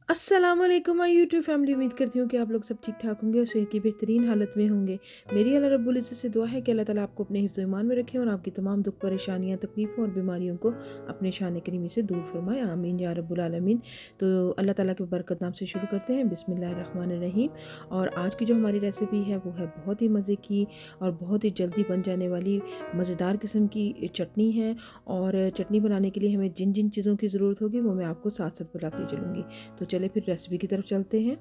अस्सलामुअलैकुम my YouTube family. उम्मीद करती हूँ कि आप लोग सब ठीक ठाक होंगे और सेहत की बेहतरीन हालत में होंगे। मेरी अल्लाह रब्बुल इज़्ज़त से दुआ है कि अल्लाह ताला आपको अपने हिफ्ज़ ईमान में रखे और आपकी तमाम दुख परेशानियाँ तकलीफ़ों और बीमारियों को अपने शान करीमी से दूर फरमाए, आमीन या रब्बुल आलमीन। तो अल्लाह ताला के बरकत नाम से शुरू करते हैं, बिस्मिल्लाहिर्रहमानिर्रहीम। और आज की जो हमारी रेसिपी है वो है बहुत ही मज़े की और बहुत ही जल्दी बन जाने वाली मज़ेदार किस्म की चटनी है। और चटनी बनाने के लिए हमें जिन जिन चीज़ों की ज़रूरत होगी वो मैं आपको साथ साथ बताती चलूँगी। तो चले फिर रेसिपी की तरफ चलते हैं।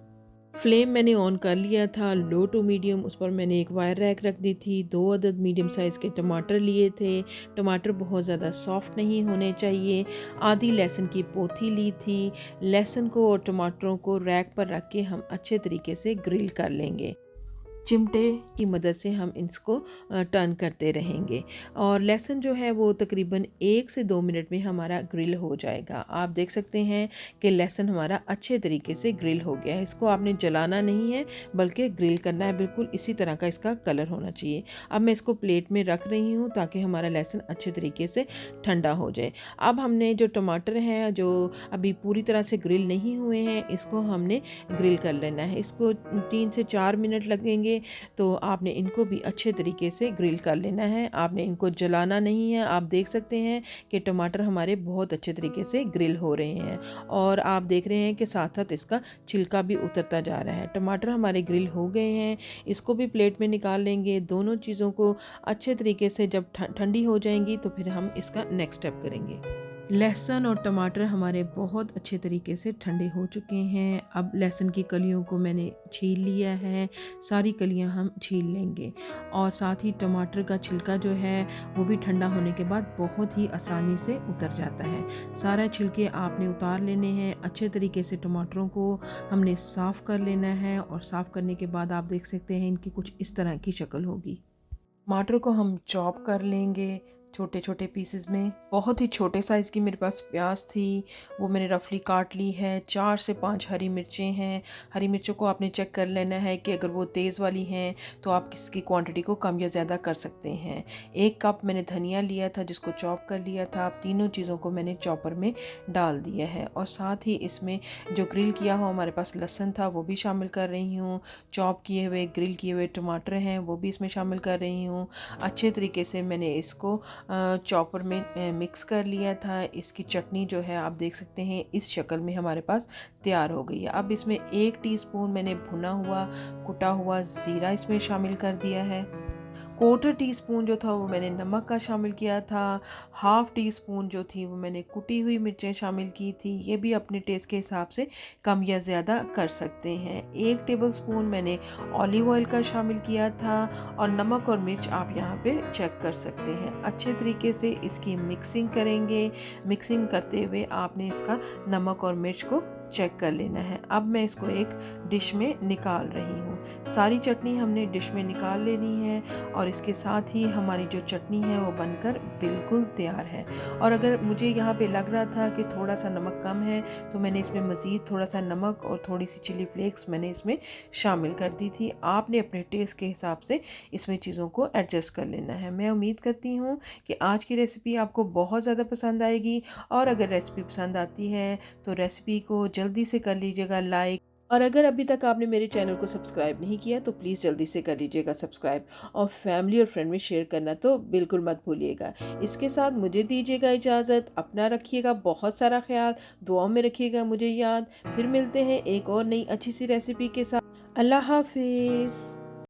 फ्लेम मैंने ऑन कर लिया था लो टू मीडियम। उस पर मैंने एक वायर रैक रख दी थी। 2 अदद मीडियम साइज़ के टमाटर लिए थे। टमाटर बहुत ज़्यादा सॉफ्ट नहीं होने चाहिए। आधी लहसुन की पोथी ली थी। लहसुन को और टमाटरों को रैक पर रख के हम अच्छे तरीके से ग्रिल कर लेंगे। चिमटे की मदद से हम इसको टर्न करते रहेंगे और लहसुन जो है वो तकरीबन 1 से 2 मिनट में हमारा ग्रिल हो जाएगा। आप देख सकते हैं कि लहसुन हमारा अच्छे तरीके से ग्रिल हो गया है। इसको आपने जलाना नहीं है बल्कि ग्रिल करना है, बिल्कुल इसी तरह का इसका कलर होना चाहिए। अब मैं इसको प्लेट में रख रही हूँ ताकि हमारा लहसुन अच्छे तरीके से ठंडा हो जाए। अब हमने जो टमाटर हैं जो अभी पूरी तरह से ग्रिल नहीं हुए हैं इसको हमने ग्रिल कर लेना है। इसको 3 से 4 मिनट लगेंगे। तो आपने इनको भी अच्छे तरीके से ग्रिल कर लेना है, आपने इनको जलाना नहीं है। आप देख सकते हैं कि टमाटर हमारे बहुत अच्छे तरीके से ग्रिल हो रहे हैं और आप देख रहे हैं कि साथ साथ इसका छिलका भी उतरता जा रहा है। टमाटर हमारे ग्रिल हो गए हैं, इसको भी प्लेट में निकाल लेंगे। दोनों चीज़ों को अच्छे तरीके से जब ठंडी हो जाएंगी तो फिर हम इसका नेक्स्ट स्टेप करेंगे। लहसुन और टमाटर हमारे बहुत अच्छे तरीके से ठंडे हो चुके हैं। अब लहसुन की कलियों को मैंने छील लिया है, सारी कलियां हम छील लेंगे और साथ ही टमाटर का छिलका जो है वो भी ठंडा होने के बाद बहुत ही आसानी से उतर जाता है। सारा छिलके आपने उतार लेने हैं। अच्छे तरीके से टमाटरों को हमने साफ़ कर लेना है और साफ़ करने के बाद आप देख सकते हैं इनकी कुछ इस तरह की शक्ल होगी। टमाटर को हम चॉप कर लेंगे छोटे छोटे पीसेस में। बहुत ही छोटे साइज़ की मेरे पास प्याज थी, वो मैंने रफली काट ली है। 4 से 5 हरी मिर्चें हैं। हरी मिर्चों को आपने चेक कर लेना है कि अगर वो तेज़ वाली हैं तो आप इसकी क्वांटिटी को कम या ज़्यादा कर सकते हैं। 1 कप मैंने धनिया लिया था जिसको चॉप कर लिया था। अब तीनों चीज़ों को मैंने चॉपर में डाल दिया है और साथ ही इसमें जो ग्रिल किया हुआ हमारे पास लहसुन था वो भी शामिल कर रही हूँ। चॉप किए हुए ग्रिल किए हुए टमाटर हैं वो भी इसमें शामिल कर रही हूँ। अच्छे तरीके से मैंने इसको चॉपर में मिक्स कर लिया था। इसकी चटनी जो है आप देख सकते हैं इस शक्ल में हमारे पास तैयार हो गई है। अब इसमें 1 टीस्पून मैंने भुना हुआ कुटा हुआ ज़ीरा इसमें शामिल कर दिया है। 1/4 टीस्पून जो था वो मैंने नमक का शामिल किया था। 1/2 टीस्पून जो थी वो मैंने कुटी हुई मिर्चें शामिल की थी। ये भी अपने टेस्ट के हिसाब से कम या ज़्यादा कर सकते हैं। 1 टेबलस्पून मैंने ऑलिव ऑयल का शामिल किया था और नमक और मिर्च आप यहाँ पे चेक कर सकते हैं। अच्छे तरीके से इसकी मिक्सिंग करेंगे। मिक्सिंग करते हुए आपने इसका नमक और मिर्च को चेक कर लेना है। अब मैं इसको एक डिश में निकाल रही हूँ। सारी चटनी हमने डिश में निकाल लेनी है और इसके साथ ही हमारी जो चटनी है वो बनकर बिल्कुल तैयार है। और अगर मुझे यहाँ पे लग रहा था कि थोड़ा सा नमक कम है तो मैंने इसमें मज़ीद थोड़ा सा नमक और थोड़ी सी चिली फ्लेक्स मैंने इसमें शामिल कर दी थी। आपने अपने टेस्ट के हिसाब से इसमें चीज़ों को एडजस्ट कर लेना है। मैं उम्मीद करती हूँ कि आज की रेसिपी आपको बहुत ज़्यादा पसंद आएगी और अगर रेसिपी पसंद आती है तो रेसिपी को जल्दी से कर लीजिएगा लाइक। और अगर अभी तक आपने मेरे चैनल को सब्सक्राइब नहीं किया तो प्लीज़ जल्दी से कर लीजिएगा सब्सक्राइब और फैमिली और फ्रेंड में शेयर करना तो बिल्कुल मत भूलिएगा। इसके साथ मुझे दीजिएगा इजाज़त। अपना रखिएगा बहुत सारा ख्याल, दुआओं में रखिएगा मुझे याद। फिर मिलते हैं एक और नई अच्छी सी रेसिपी के साथ। अल्लाह हाफिज़।